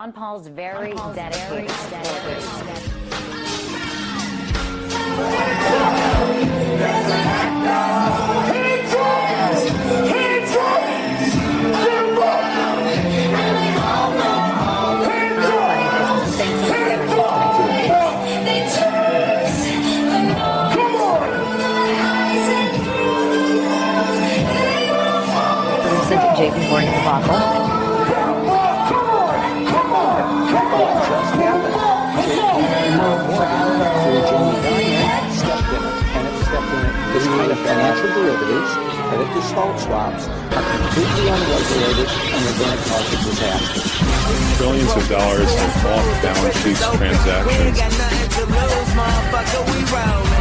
Ron Paul's very dedicated. JP Morgan debacle. This kind of financial derivatives and if default swaps are completely unregulated and they're going to cause a disaster. Trillions of dollars in off-balance sheet transactions. Motherfucker, we rollin'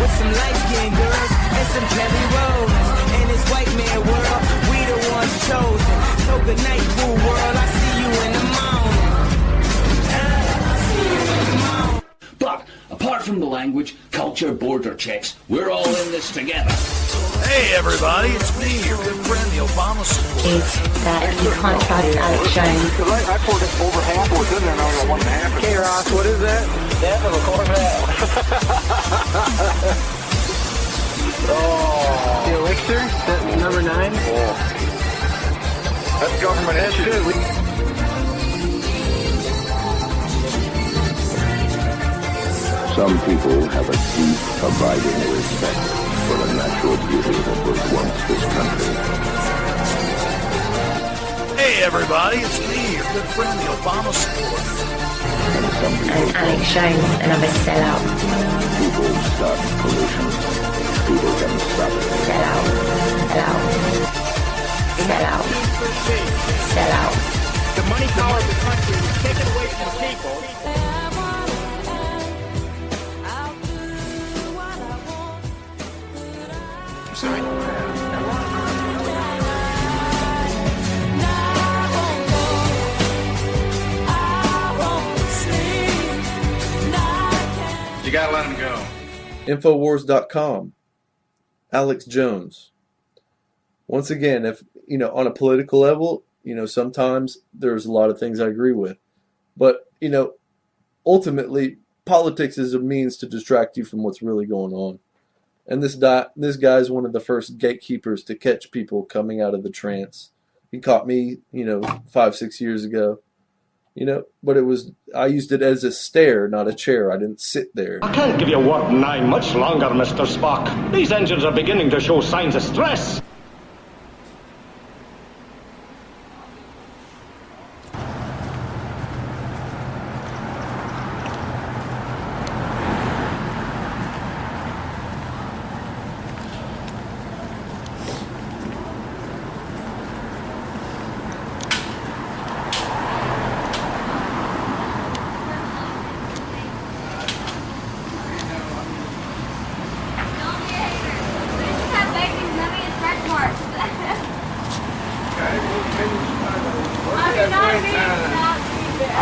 with some light-skinned girls and some Kelly Rollins. In this white man world, we the ones chosen. So good night, fool world. I see you in the morning. But apart from the language, culture, border checks, we're all in this together. Hey everybody, it's me, your good friend, the Obama supporter. Is that you can't trust Alex Jones. I poured it over half what's in there, now I got 1.5. Hey Ross, what is that? Half of a Corvette. Oh. The elixir, that number 9? Oh. That's government issue. Some people have a deep, abiding respect for the natural beauty that was once this country. Hey everybody, it's me, your good friend, the Obama supporter. And Alex Jones, another sellout. People start pollution. People can stop it. Sellout. Sellout. Sellout. Sellout. The money power of the country is taken away from the people. You gotta let him go. Infowars.com. Alex Jones. Once again, if on a political level, sometimes there's a lot of things I agree with, but ultimately, politics is a means to distract you from what's really going on. And this guy is one of the first gatekeepers to catch people coming out of the trance. He caught me, 5-6 years ago. But I used it as a stare, not a chair. I didn't sit there. I can't give you word 9 much longer, Mr. Spock. These engines are beginning to show signs of stress.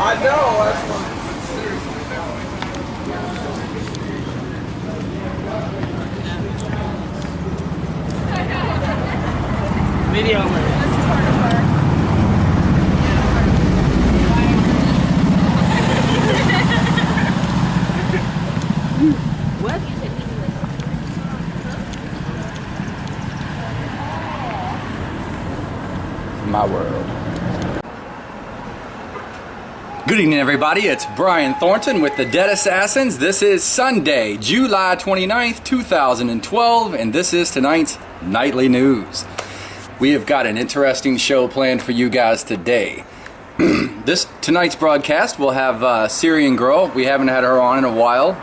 I know, that's what Video. What? My world. Good evening, everybody. It's Brian Thornton with the Debt Assassins. This is Sunday, July 29th, 2012, and this is tonight's Nightly News. We have got an interesting show planned for you guys today. Tonight's broadcast will have Syrian Girl. We haven't had her on in a while,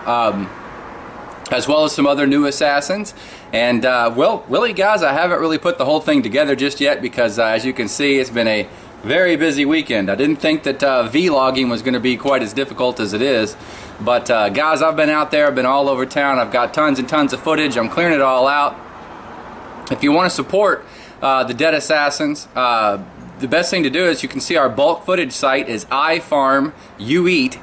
as well as some other new assassins. And, really, guys, I haven't really put the whole thing together just yet because, as you can see, it's been a very busy weekend. I didn't think that vlogging was going to be quite as difficult as it is. But, guys, I've been out there. I've been all over town. I've got tons and tons of footage. I'm clearing it all out. If you want to support the Debt Assassins, the best thing to do is you can see our bulk footage site is EYEfarmUeat,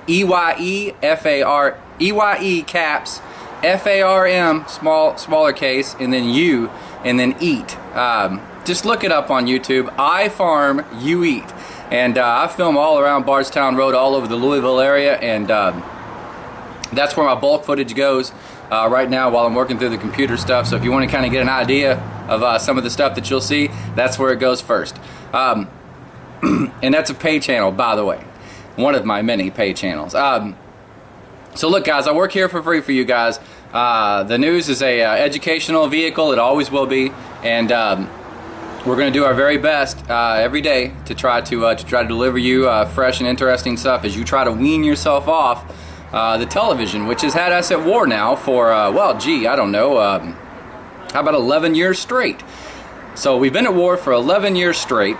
EYE caps, FARM, smaller case, and then U, and then eat. just look it up on YouTube, EYEfarmUeat. And I film all around Bardstown Road, all over the Louisville area, and that's where my bulk footage goes right now while I'm working through the computer stuff. So if you want to kind of get an idea of some of the stuff that you'll see, that's where it goes first. And that's a pay channel, by the way. One of my many pay channels. So look, guys, I work here for free for you guys. The news is a educational vehicle. It always will be. And we're going to do our very best every day to try to deliver you fresh and interesting stuff as you try to wean yourself off the television, which has had us at war now for, well, gee, I don't know, how about 11 years straight? So we've been at war for 11 years straight.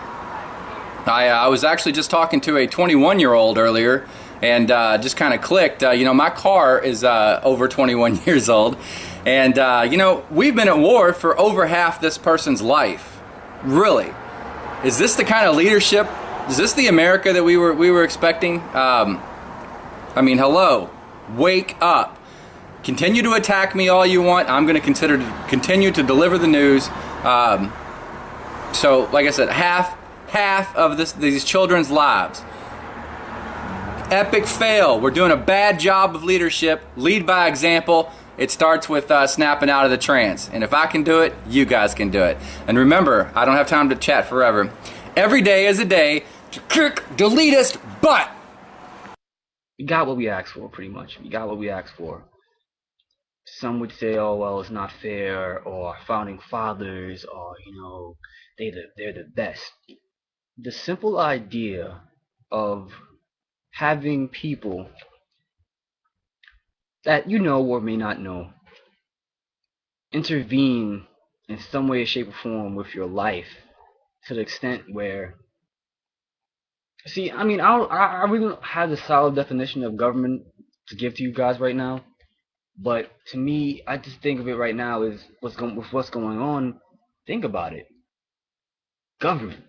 I was actually just talking to a 21-year-old earlier, and just kind of clicked. You know, my car is over 21 years old, and you know, we've been at war for over half this person's life. Really, is this the kind of leadership? Is this the America that we were expecting? I mean, hello, wake up. Continue to attack me all you want. I'm going to continue to deliver the news. So, like I said, half of these children's lives. Epic fail. We're doing a bad job of leadership. Lead by example. It starts with snapping out of the trance. And if I can do it, you guys can do it. And remember, I don't have time to chat forever. Every day is a day to kick the elitist butt. We got what we asked for, pretty much. We got what we asked for. Some would say, oh, well, it's not fair, or founding fathers, or, you know, they're the best. The simple idea of having people that you know or may not know intervene in some way, shape, or form with your life to the extent where, see, I mean, I really don't have a solid definition of government to give to you guys right now, but to me, I just think of it right now as what's going on. Think about it. Government.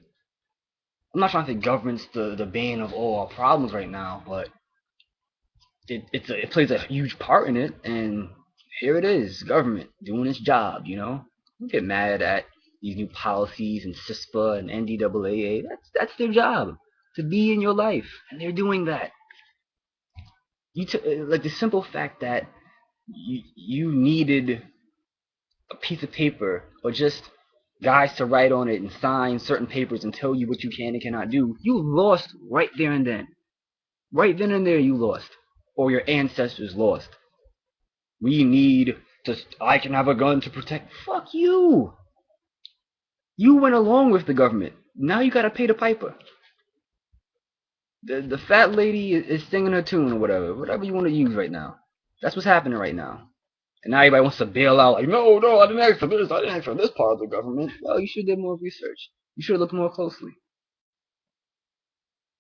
I'm not trying to say government's the bane of all our problems right now, but it plays a huge part in it, and here it is, government doing its job, you know? You get mad at these new policies and CISPA and NDAA. That's their job, to be in your life, and they're doing that. Like the simple fact that you needed a piece of paper or just guys to write on it and sign certain papers and tell you what you can and cannot do, you lost right there and then. Right then and there you lost. Or your ancestors lost. We need to, I can have a gun to protect. Fuck you. You went along with the government. Now you gotta pay the piper. The fat lady is singing her tune or whatever you want to use right now. That's what's happening right now. And now everybody wants to bail out, like, no, I didn't ask for this, I didn't ask for this part of the government. Well, you should have done more research. You should have looked more closely.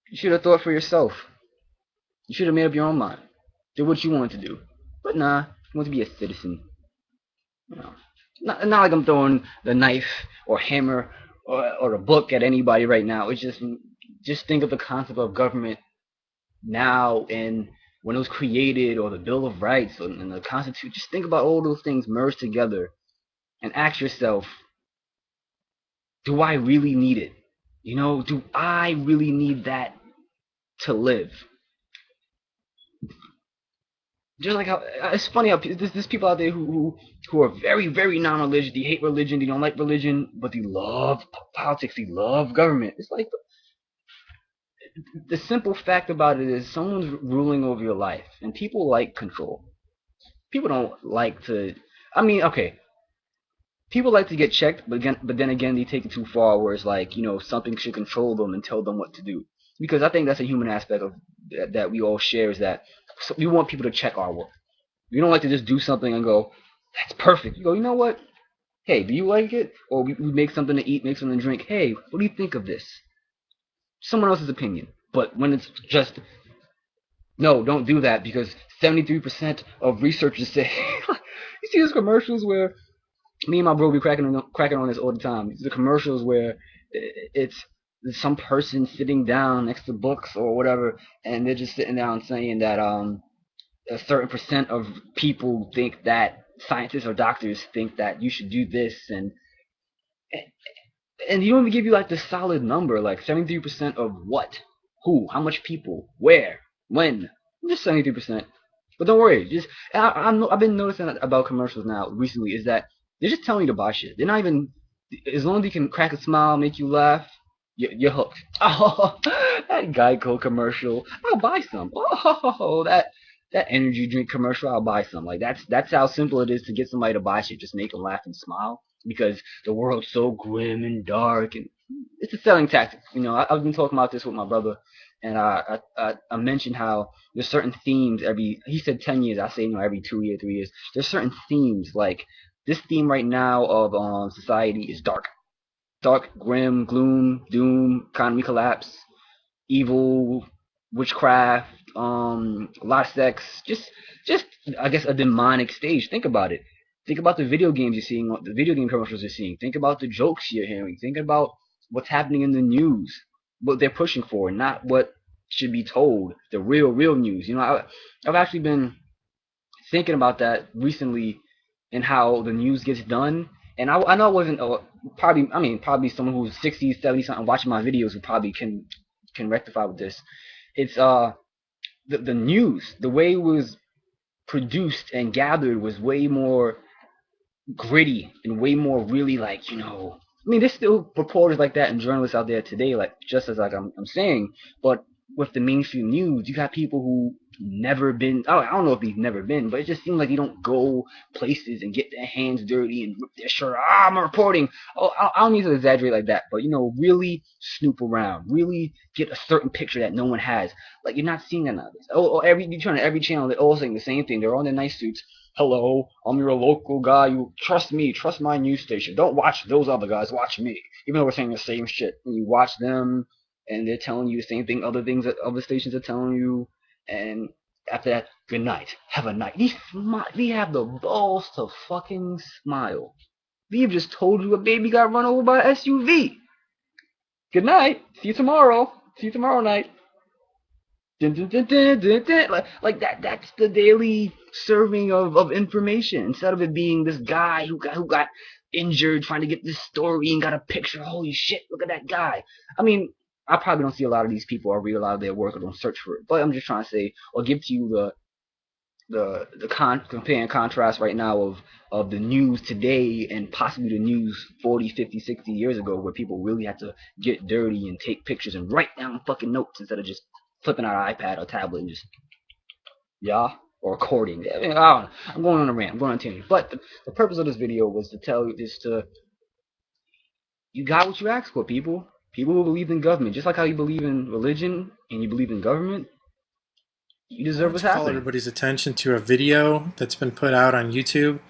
You should have thought for yourself. You should have made up your own mind. Did what you wanted to do. But nah, you want to be a citizen. You know, not like I'm throwing the knife or hammer or a book at anybody right now. It's just think of the concept of government now and when it was created, or the Bill of Rights and the Constitution. Just think about all those things merged together and ask yourself, do I really need it? You know, do I really need that to live? Just like how it's funny how there's people out there who are very, very non-religious. They hate religion. They don't like religion, but they love politics. They love government. It's like the simple fact about it is someone's ruling over your life, and people like control. People don't like to. I mean, okay. People like to get checked, but then again, they take it too far, where it's like, you know, something should control them and tell them what to do. Because I think that's a human aspect of that we all share, is that we want people to check our work. We don't like to just do something and go, that's perfect. You go, you know what? Hey, do you like it? Or we make something to eat, make something to drink. Hey, what do you think of this? Someone else's opinion. But when it's just, no, don't do that, because 73% of researchers say, you see those commercials where, me and my bro be cracking on this all the time. The commercials where it's some person sitting down next to books or whatever, and they're just sitting down saying that a certain percent of people think that scientists or doctors think that you should do this, and And you don't even give you like the solid number, like 73% of what, who, how much people, where, when. Just 73%. But don't worry, just I've been noticing about commercials now recently is that they're just telling you to buy shit. They're not even, as long as you can crack a smile, make you laugh, you're hooked. Oh, that Geico commercial, I'll buy some. Oh, that energy drink commercial, I'll buy some. Like that's how simple it is to get somebody to buy shit. Just make them laugh and smile because the world's so grim and dark, and it's a selling tactic. You know, I've been talking about this with my brother, and I mentioned how there's certain themes he said 10 years, I say every 2 years, 3 years. There's certain themes, like this theme right now of society is dark, grim, gloom, doom, economy collapse, evil, witchcraft, a lot of sex, just I guess a demonic stage. Think about it. Think about the video games you're seeing, the video game commercials you're seeing. Think about the jokes you're hearing. Think about what's happening in the news, what they're pushing for, not what should be told. The real news. You know, I've actually been thinking about that recently, and how the news gets done. And I know it wasn't probably someone who's 60, 70 something watching my videos who probably can rectify with this. It's the news, the way it was produced and gathered was way more gritty and way more really like, you know, I mean, there's still reporters like that and journalists out there today, like just as like I'm saying, but with the mainstream news, you got people who never been, I don't know if they've never been, but it just seems like they don't go places and get their hands dirty and rip their shirt. I'm reporting. Oh, I don't need to exaggerate like that, but you know, really snoop around, really get a certain picture that no one has. Like you're not seeing that nowadays. You turn to every channel, they're all saying the same thing. They're all in their nice suits. Hello, I'm your local guy. You trust me, trust my news station. Don't watch those other guys, watch me. Even though we're saying the same shit. When you watch them and they're telling you the same thing, other things that other stations are telling you, and after that, good night, have a night. They have the balls to fucking smile. They've just told you a baby got run over by an SUV. Good night, see you tomorrow. See you tomorrow night. Dun, dun, dun, dun, dun, dun. Like that's the daily serving of information, instead of it being this guy who got injured trying to get this story and got a picture. Holy shit, look at that guy. I mean, I probably don't see a lot of these people or read a lot of their work or don't search for it, but I'm just trying to say or give to you the compare and contrast right now of the news today and possibly the news 40, 50, 60 years ago, where people really had to get dirty and take pictures and write down fucking notes instead of just flipping out an iPad or tablet and just or recording. I mean, I don't know. I'm going on a rant. I'm going on a tangent. But the purpose of this video was to tell you this: you got what you asked for, people. People who believe in government, just like how you believe in religion and you believe in government, you deserve what's happening. Call everybody's attention to a video that's been put out on YouTube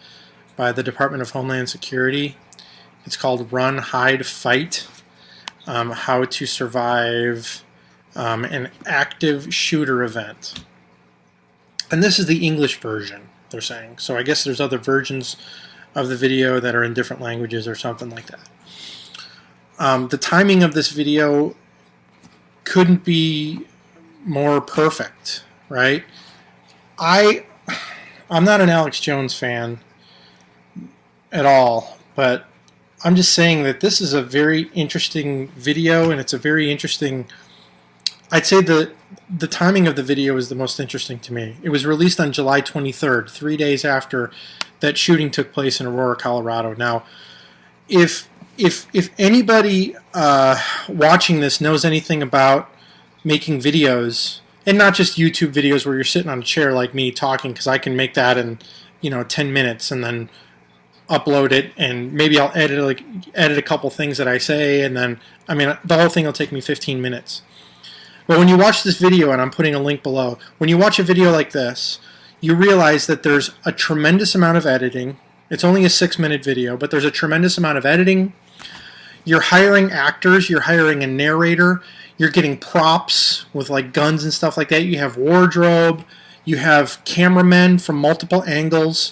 by the Department of Homeland Security. It's called Run, Hide, Fight, How to Survive an Active Shooter Event. And this is the English version, they're saying. So I guess there's other versions of the video that are in different languages or something like that. The timing of this video couldn't be more perfect, right? I'm not an Alex Jones fan at all, but I'm just saying that this is a very interesting video, and it's a very interesting, I'd say the timing of the video is the most interesting to me. It was released on July 23rd, 3 days after that shooting took place in Aurora, Colorado. Now, if anybody watching this knows anything about making videos, and not just YouTube videos where you're sitting on a chair like me talking, because I can make that in 10 minutes and then upload it, and maybe I'll edit a couple things that I say, and then the whole thing will take me 15 minutes. But when you watch this video, and I'm putting a link below, when you watch a video like this, you realize that there's a tremendous amount of editing. It's only a 6-minute video, but there's a tremendous amount of editing. You're hiring actors, you're hiring a narrator, you're getting props with like guns and stuff like that. You have wardrobe, you have cameramen from multiple angles.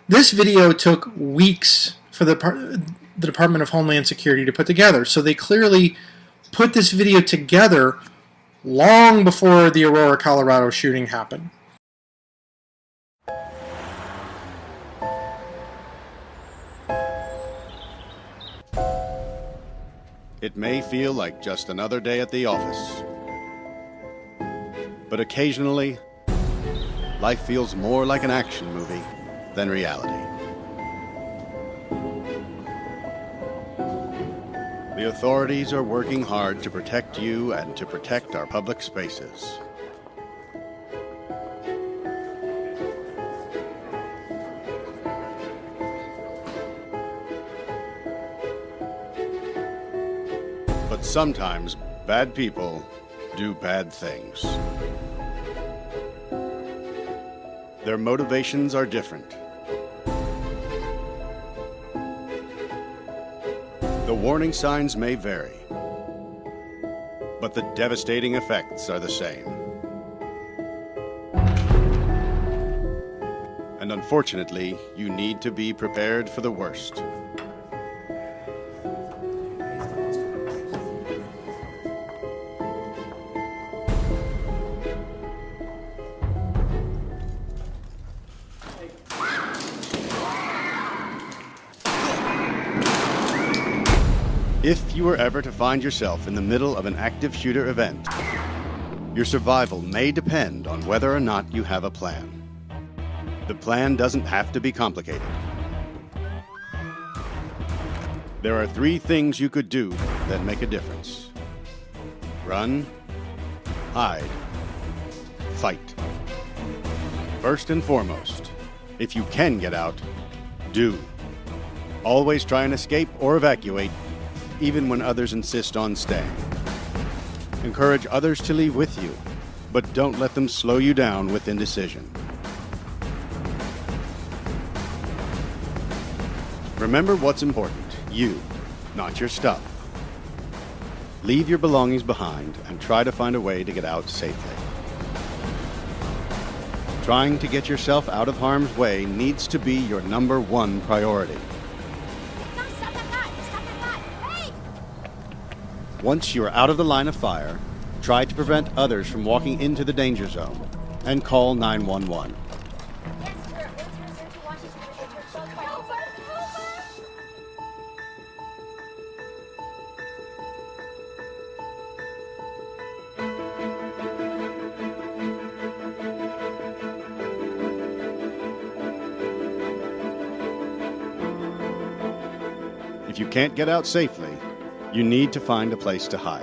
This video took weeks for the Department of Homeland Security to put together. So they clearly put this video together long before the Aurora, Colorado shooting happened. It may feel like just another day at the office. But occasionally, life feels more like an action movie than reality. The authorities are working hard to protect you and to protect our public spaces. But sometimes bad people do bad things. Their motivations are different. The warning signs may vary, but the devastating effects are the same. And unfortunately, you need to be prepared for the worst. If you were ever to find yourself in the middle of an active shooter event, your survival may depend on whether or not you have a plan. The plan doesn't have to be complicated. There are 3 things you could do that make a difference. Run, hide, fight. First and foremost, if you can get out, do. Always try and escape or evacuate, even when others insist on staying. Encourage others to leave with you, but don't let them slow you down with indecision. Remember what's important, you, not your stuff. Leave your belongings behind and try to find a way to get out safely. Trying to get yourself out of harm's way needs to be your #1 priority. Once you are out of the line of fire, try to prevent others from walking into the danger zone and call 911. If you can't get out safely, you need to find a place to hide.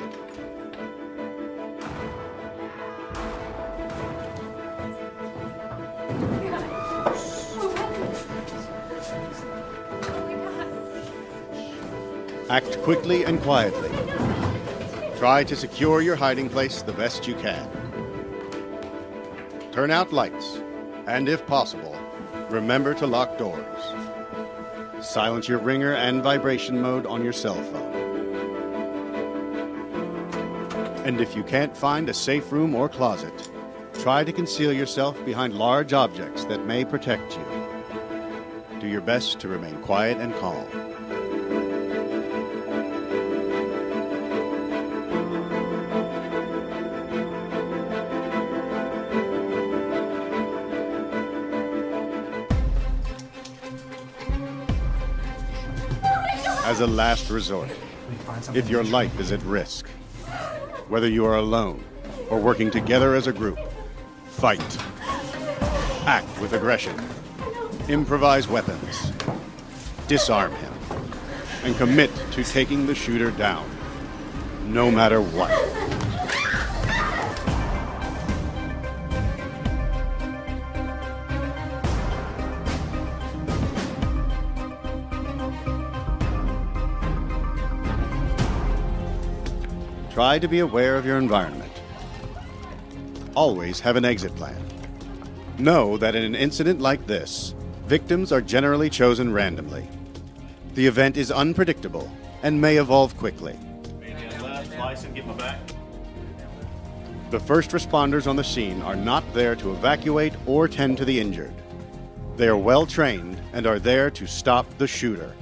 Act quickly and quietly. Try to secure your hiding place the best you can. Turn out lights, and if possible, remember to lock doors. Silence your ringer and vibration mode on your cell phone. And if you can't find a safe room or closet, try to conceal yourself behind large objects that may protect you. Do your best to remain quiet and calm. As a last resort, if your life is at risk, whether you are alone or working together as a group, fight. Act with aggression. Improvise weapons. Disarm him. And commit to taking the shooter down, no matter what. Try to be aware of your environment. Always have an exit plan. Know that in an incident like this, victims are generally chosen randomly. The event is unpredictable and may evolve quickly. The first responders on the scene are not there to evacuate or tend to the injured. They are well trained and are there to stop the shooter.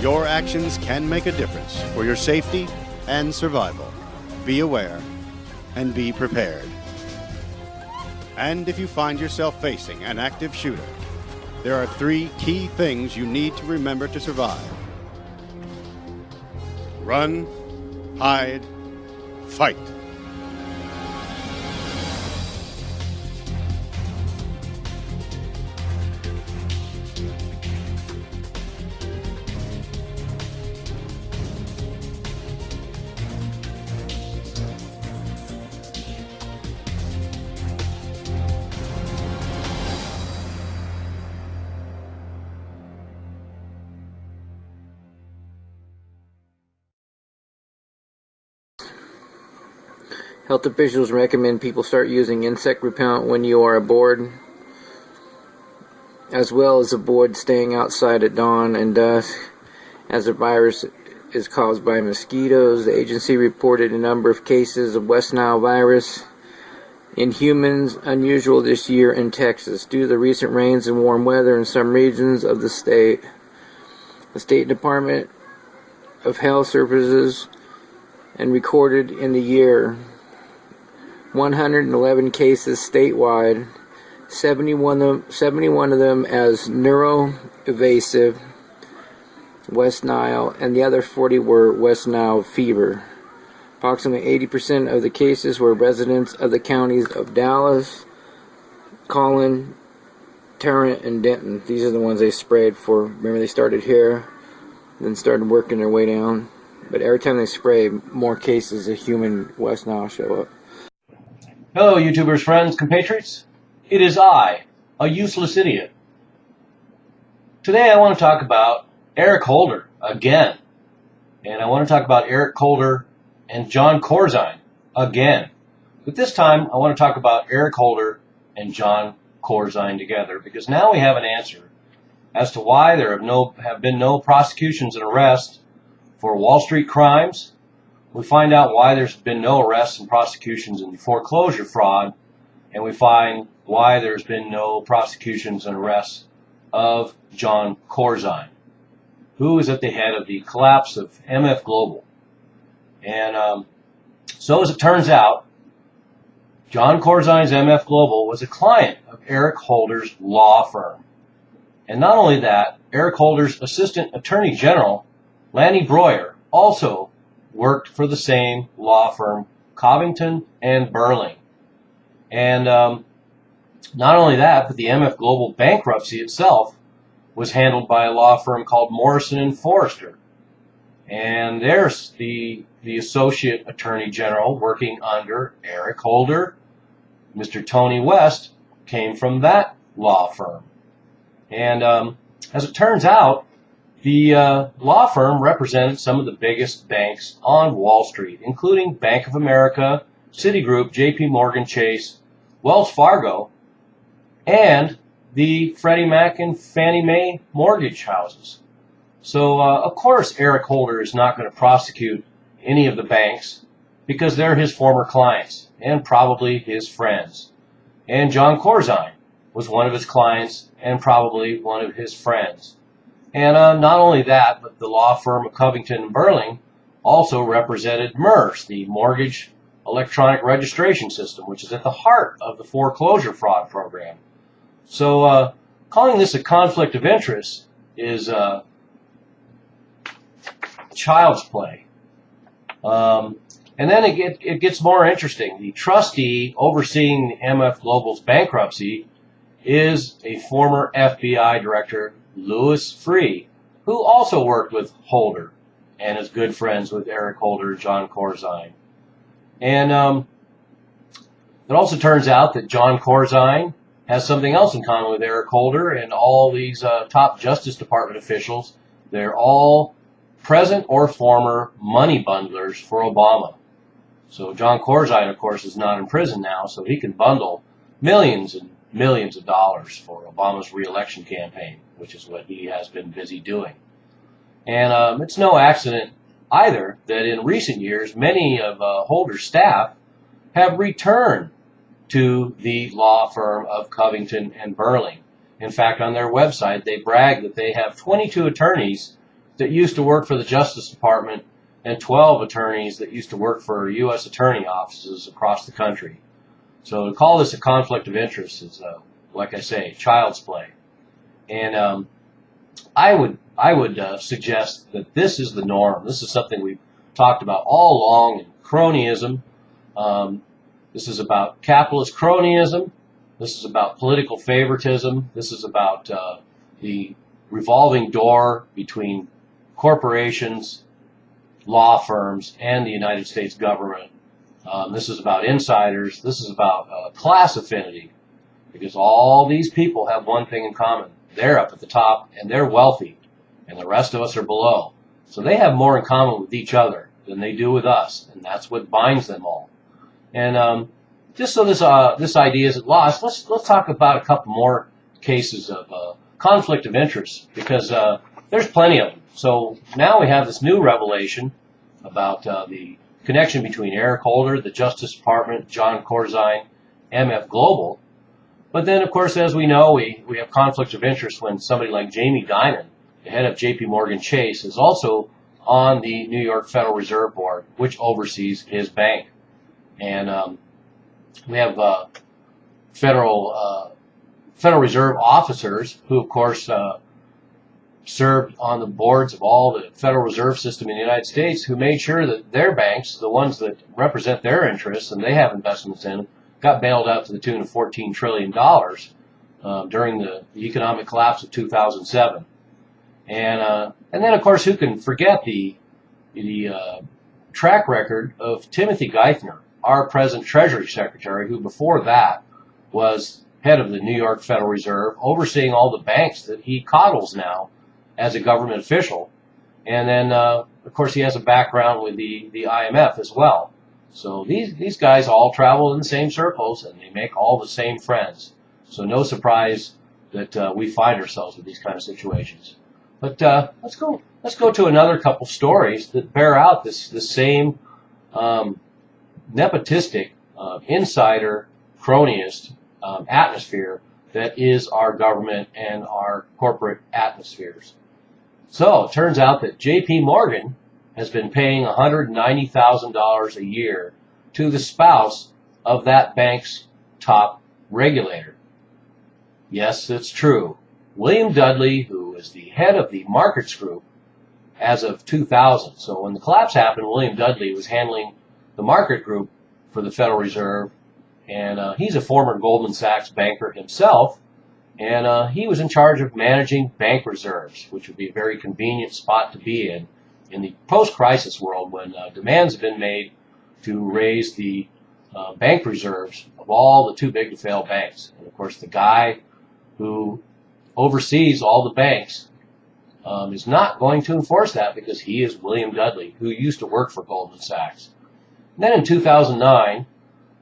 Your actions can make a difference for your safety and survival. Be aware and be prepared. And if you find yourself facing an active shooter, there are 3 key things you need to remember to survive. Run, hide, fight. Health officials recommend people start using insect repellent when you are aboard, as well as avoid staying outside at dawn and dusk, as the virus is caused by mosquitoes. The agency reported a number of cases of West Nile virus in humans, unusual this year in Texas, due to the recent rains and warm weather in some regions of the state. The State Department of Health Services and recorded in the year 111 cases statewide, 71 of them as neuroinvasive West Nile, and the other 40 were West Nile fever. Approximately 80% of the cases were residents of the counties of Dallas, Collin, Tarrant, and Denton. These are the ones they sprayed for. Remember, they started here, then started working their way down. But every time they spray, more cases of human West Nile show up. Hello, YouTubers, friends, compatriots. It is I, a useless idiot. Today I want to talk about Eric Holder again. And I want to talk about Eric Holder and John Corzine again. But this time I want to talk about Eric Holder and John Corzine together, because now we have an answer as to why there have been no prosecutions and arrests for Wall Street crimes. We find out why there's been no arrests and prosecutions in foreclosure fraud, and we find why there's been no prosecutions and arrests of John Corzine, who is at the head of the collapse of MF Global. And so as it turns out, John Corzine's MF Global was a client of Eric Holder's law firm. And not only that, Eric Holder's Assistant Attorney General, Lanny Breuer, also worked for the same law firm, Covington and Burling. And not only that, but the MF Global bankruptcy itself was handled by a law firm called Morrison and Forrester. And there's the Associate Attorney General working under Eric Holder. Mr. Tony West came from that law firm. And as it turns out, the law firm represented some of the biggest banks on Wall Street, including Bank of America, Citigroup, JP Morgan Chase, Wells Fargo, and the Freddie Mac and Fannie Mae mortgage houses. So, of course, Eric Holder is not going to prosecute any of the banks because they're his former clients and probably his friends. And John Corzine was one of his clients and probably one of his friends. And not only that, but the law firm of Covington and Burling also represented MERS, the Mortgage Electronic Registration System, which is at the heart of the foreclosure fraud program. So calling this a conflict of interest is child's play. And then it gets more interesting. The trustee overseeing MF Global's bankruptcy is a former FBI director, Louis Freeh, who also worked with Holder and is good friends with Eric Holder, John Corzine. And it also turns out that John Corzine has something else in common with Eric Holder and all these top Justice Department officials. They're all present or former money bundlers for Obama. So John Corzine, of course, is not in prison now, so he can bundle millions and millions of dollars for Obama's re-election campaign, which is what he has been busy doing. And it's no accident either that in recent years, many of Holder's staff have returned to the law firm of Covington and Burling. In fact, on their website, they brag that they have 22 attorneys that used to work for the Justice Department and 12 attorneys that used to work for U.S. attorney offices across the country. So to call this a conflict of interest is, like I say, child's play. And I would suggest that this is the norm. This is something we've talked about all along in cronyism. This is about capitalist cronyism. This is about political favoritism. This is about the revolving door between corporations, law firms, and the United States government. This is about insiders. This is about class affinity, because all these people have one thing in common. They're up at the top, and they're wealthy, and the rest of us are below. So they have more in common with each other than they do with us, and that's what binds them all. And just so this idea isn't lost, let's talk about a couple more cases of conflict of interest, because there's plenty of them. So now we have this new revelation about the connection between Eric Holder, the Justice Department, John Corzine, MF Global. But then, of course, as we know, we have conflicts of interest when somebody like Jamie Dimon, the head of J.P. Morgan Chase, is also on the New York Federal Reserve Board, which oversees his bank. And we have Federal Reserve officers who, of course, served on the boards of all the Federal Reserve System in the United States, who made sure that their banks, the ones that represent their interests and they have investments in, got bailed out to the tune of $14 trillion during the economic collapse of 2007. And then, of course, who can forget the track record of Timothy Geithner, our present Treasury Secretary, who before that was head of the New York Federal Reserve, overseeing all the banks that he coddles now as a government official. And then, of course, he has a background with the IMF as well. So these guys all travel in the same circles, and they make all the same friends. So no surprise that we find ourselves with these kind of situations. But let's go to another couple stories that bear out this same nepotistic, insider, cronyist atmosphere that is our government and our corporate atmospheres. So it turns out that J.P. Morgan has been paying $190,000 a year to the spouse of that bank's top regulator. Yes, it's true. William Dudley, who is the head of the markets group as of 2000. So when the collapse happened, William Dudley was handling the market group for the Federal Reserve, and he's a former Goldman Sachs banker himself, and he was in charge of managing bank reserves, which would be a very convenient spot to be in the post-crisis world when demands have been made to raise the bank reserves of all the too-big-to-fail banks. And, of course, the guy who oversees all the banks is not going to enforce that because he is William Dudley, who used to work for Goldman Sachs. And then in 2009,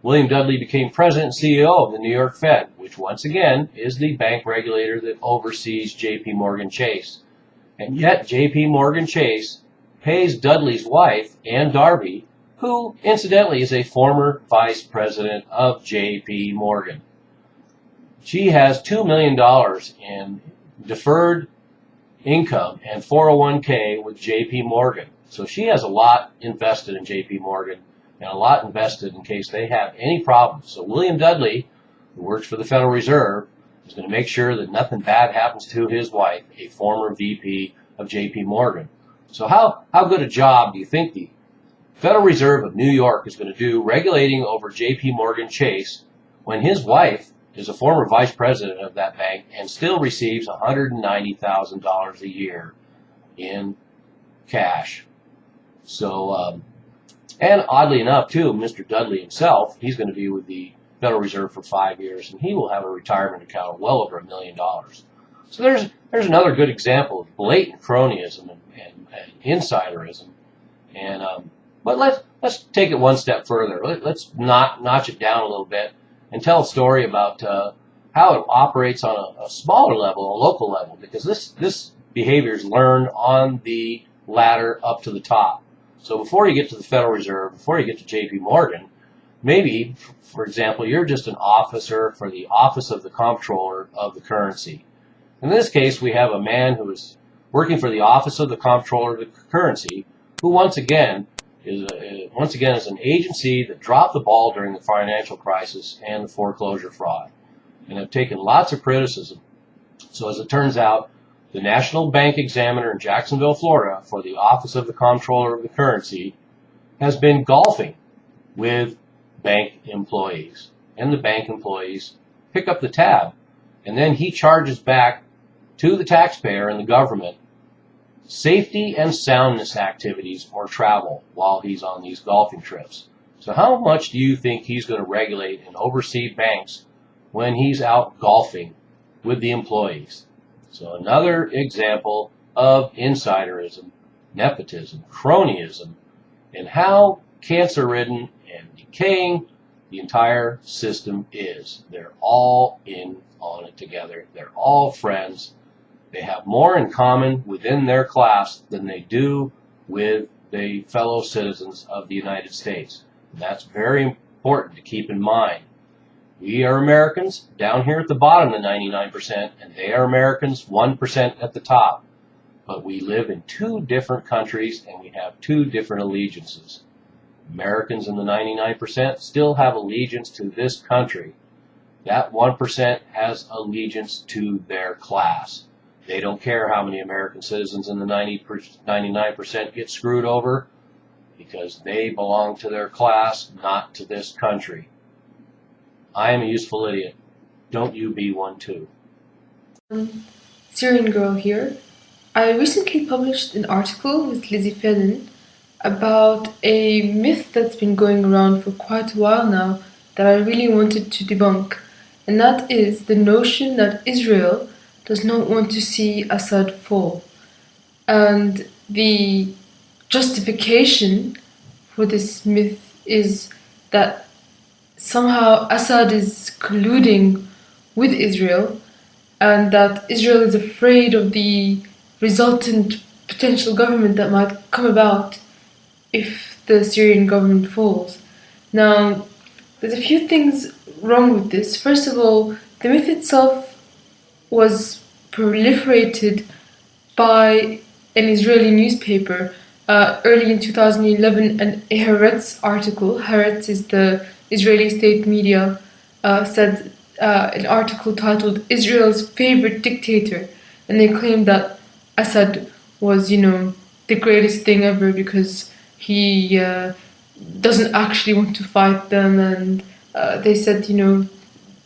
William Dudley became president and CEO of the New York Fed, which once again is the bank regulator that oversees J.P. Morgan Chase. And yet J.P. Morgan Chase pays Dudley's wife, Ann Darby, who incidentally is a former vice president of J.P. Morgan. She has $2 million in deferred income and 401k with J.P. Morgan. So she has a lot invested in J.P. Morgan and a lot invested in case they have any problems. So William Dudley, who works for the Federal Reserve, is going to make sure that nothing bad happens to his wife, a former VP of J.P. Morgan. So how good a job do you think the Federal Reserve of New York is going to do regulating over J.P. Morgan Chase when his wife is a former vice president of that bank and still receives $190,000 a year in cash? So, and oddly enough, too, Mr. Dudley himself, he's going to be with the Federal Reserve for 5 years, and he will have a retirement account of well over $1 million. So there's another good example of blatant cronyism and insiderism. And but let's take it one step further. Let's notch it down a little bit and tell a story about how it operates on a smaller level, a local level, because this behavior is learned on the ladder up to the top. So before you get to the Federal Reserve, before you get to J.P. Morgan, maybe, for example, you're just an officer for the Office of the Comptroller of the Currency. In this case, we have a man who is working for the Office of the Comptroller of the Currency, who once again is an agency that dropped the ball during the financial crisis and the foreclosure fraud, and have taken lots of criticism. So as it turns out, the National Bank Examiner in Jacksonville, Florida, for the Office of the Comptroller of the Currency, has been golfing with bank employees. And the bank employees pick up the tab, and then he charges back to the taxpayer and the government safety and soundness activities or travel while he's on these golfing trips. So how much do you think he's going to regulate and oversee banks when he's out golfing with the employees? So another example of insiderism, nepotism, cronyism, and how cancer-ridden and decaying the entire system is. They're all in on it together. They're all friends. They have more in common within their class than they do with the fellow citizens of the United States. And that's very important to keep in mind. We are Americans down here at the bottom, the 99%, and they are Americans 1% at the top. But we live in two different countries and we have two different allegiances. Americans in the 99% still have allegiance to this country. That 1% has allegiance to their class. They don't care how many American citizens in the 99% get screwed over because they belong to their class, not to this country. I am a useful idiot. Don't you be one too. Syrian Girl here. I recently published an article with Lizzie Fedden about a myth that's been going around for quite a while now that I really wanted to debunk, and that is the notion that Israel does not want to see Assad fall. And the justification for this myth is that somehow Assad is colluding with Israel and that Israel is afraid of the resultant potential government that might come about if the Syrian government falls. Now, there's a few things wrong with this. First of all, the myth itself was proliferated by an Israeli newspaper early in 2011. And a Haaretz article, Haaretz is the Israeli state media, said an article titled Israel's Favorite Dictator, and they claimed that Assad was, the greatest thing ever because he doesn't actually want to fight them, and they said,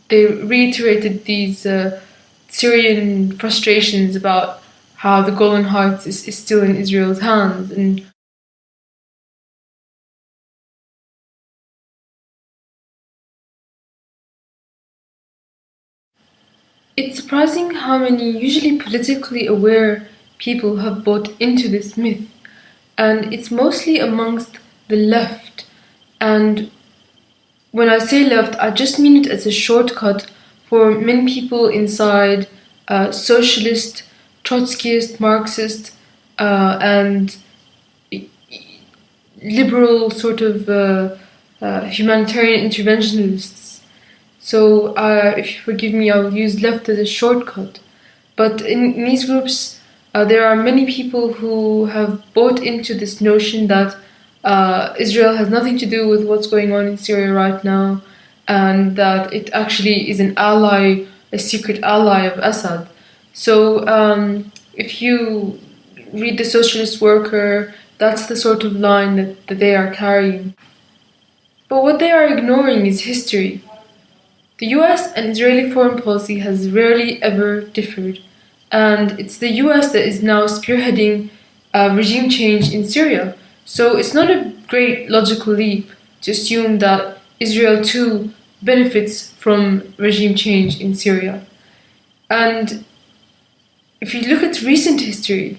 they reiterated these Syrian frustrations about how the Golan Heights is still in Israel's hands. And it's surprising how many usually politically aware people have bought into this myth, and it's mostly amongst the left. And when I say left, I just mean it as a shortcut for many people inside socialist, Trotskyist, Marxist, and liberal sort of humanitarian interventionists. So if you forgive me, I'll use left as a shortcut. But in these groups, there are many people who have bought into this notion that Israel has nothing to do with what's going on in Syria right now, and that it actually is an ally, a secret ally of Assad. So if you read The Socialist Worker, that's the sort of line that they are carrying. But what they are ignoring is history. The US and Israeli foreign policy has rarely ever differed, and it's the US that is now spearheading regime change in Syria. So it's not a great logical leap to assume that Israel too benefits from regime change in Syria. And if you look at recent history,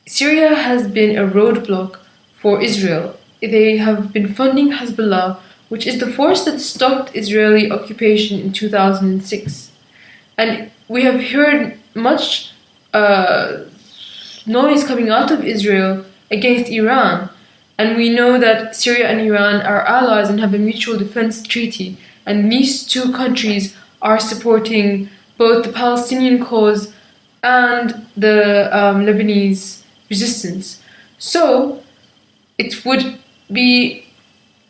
Syria has been a roadblock for Israel. They have been funding Hezbollah, which is the force that stopped Israeli occupation in 2006. And we have heard much noise coming out of Israel against Iran. And we know that Syria and Iran are allies and have a mutual defense treaty. And these two countries are supporting both the Palestinian cause and the Lebanese resistance. So it would be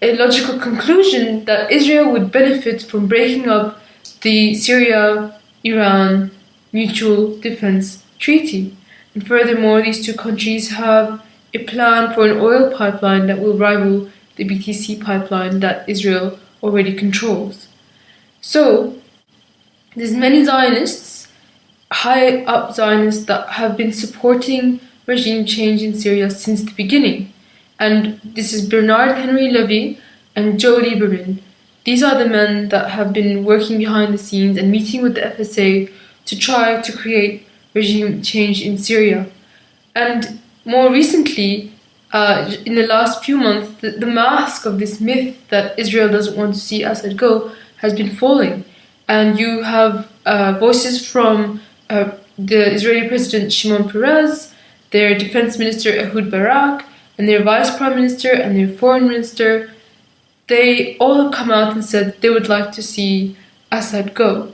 a logical conclusion that Israel would benefit from breaking up the Syria-Iran Mutual Defense Treaty. And furthermore, these two countries have a plan for an oil pipeline that will rival the BTC pipeline that Israel already controls. So, there's many Zionists, high up Zionists, that have been supporting regime change in Syria since the beginning. And this is Bernard Henry Levy and Joe Lieberman. These are the men that have been working behind the scenes and meeting with the FSA to try to create regime change in Syria. And more recently, in the last few months, the mask of this myth that Israel doesn't want to see Assad go has been falling. And you have voices from the Israeli President Shimon Peres, their defense minister Ehud Barak, and their vice prime minister and their foreign minister. They all have come out and said they would like to see Assad go.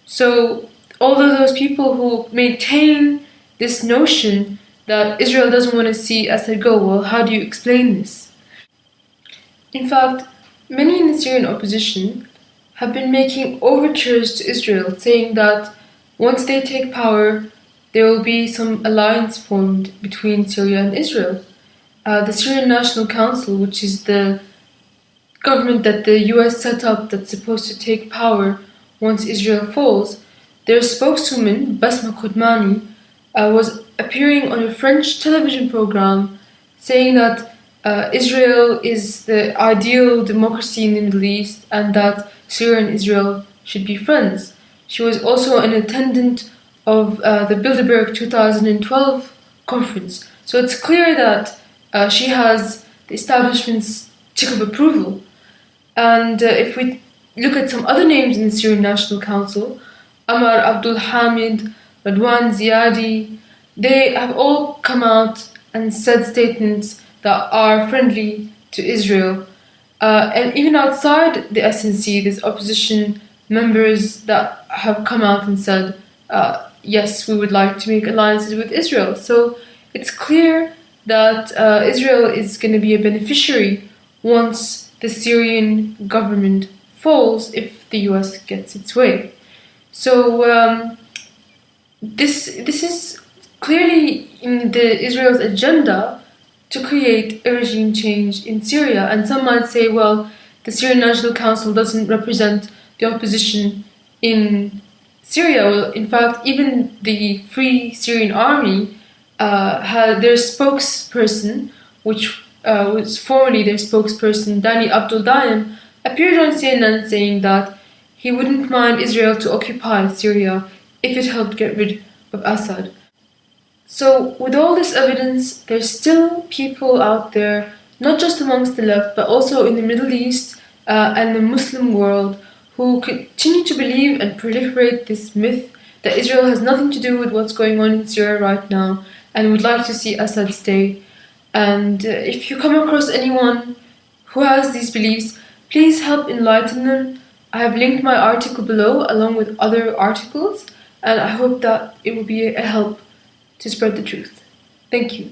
So all of those people who maintain this notion that Israel doesn't want to see Assad go, well, how do you explain this? In fact, many in the Syrian opposition have been making overtures to Israel, saying that once they take power, there will be some alliance formed between Syria and Israel. The Syrian National Council, which is the government that the US set up that's supposed to take power once Israel falls, their spokeswoman, Basma Kodmani, was appearing on a French television program saying that Israel is the ideal democracy in the Middle East and that Syria and Israel should be friends. She was also an attendant of the Bilderberg 2012 conference. So it's clear that she has the establishment's tick of approval. And if we look at some other names in the Syrian National Council, Amar Abdul Hamid, Radwan Ziadi, they have all come out and said statements that are friendly to Israel. And even outside the SNC, there's opposition members that have come out and said, yes, we would like to make alliances with Israel. So it's clear that Israel is going to be a beneficiary once the Syrian government falls, if the US gets its way. So this is clearly in Israel's agenda to create a regime change in Syria. And some might say, well, the Syrian National Council doesn't represent the opposition in Syria. Well, in fact, even the Free Syrian Army had their spokesperson, which was formerly their spokesperson, Dani Abdul Dayem, appeared on CNN saying that he wouldn't mind Israel to occupy Syria if it helped get rid of Assad. So with all this evidence, there's still people out there, not just amongst the left, but also in the Middle East and the Muslim world, who continue to believe and proliferate this myth that Israel has nothing to do with what's going on in Syria right now and would like to see Assad stay. And if you come across anyone who has these beliefs, please help enlighten them. I have linked my article below along with other articles, and I hope that it will be a help to spread the truth. Thank you.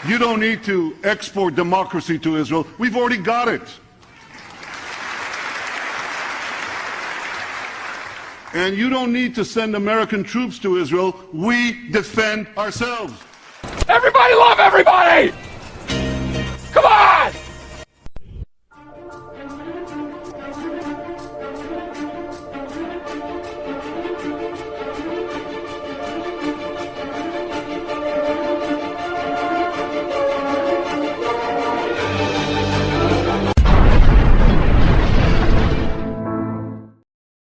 You don't need to export democracy to Israel. We've already got it. And you don't need to send American troops to Israel. We defend ourselves. Everybody love everybody! Come on!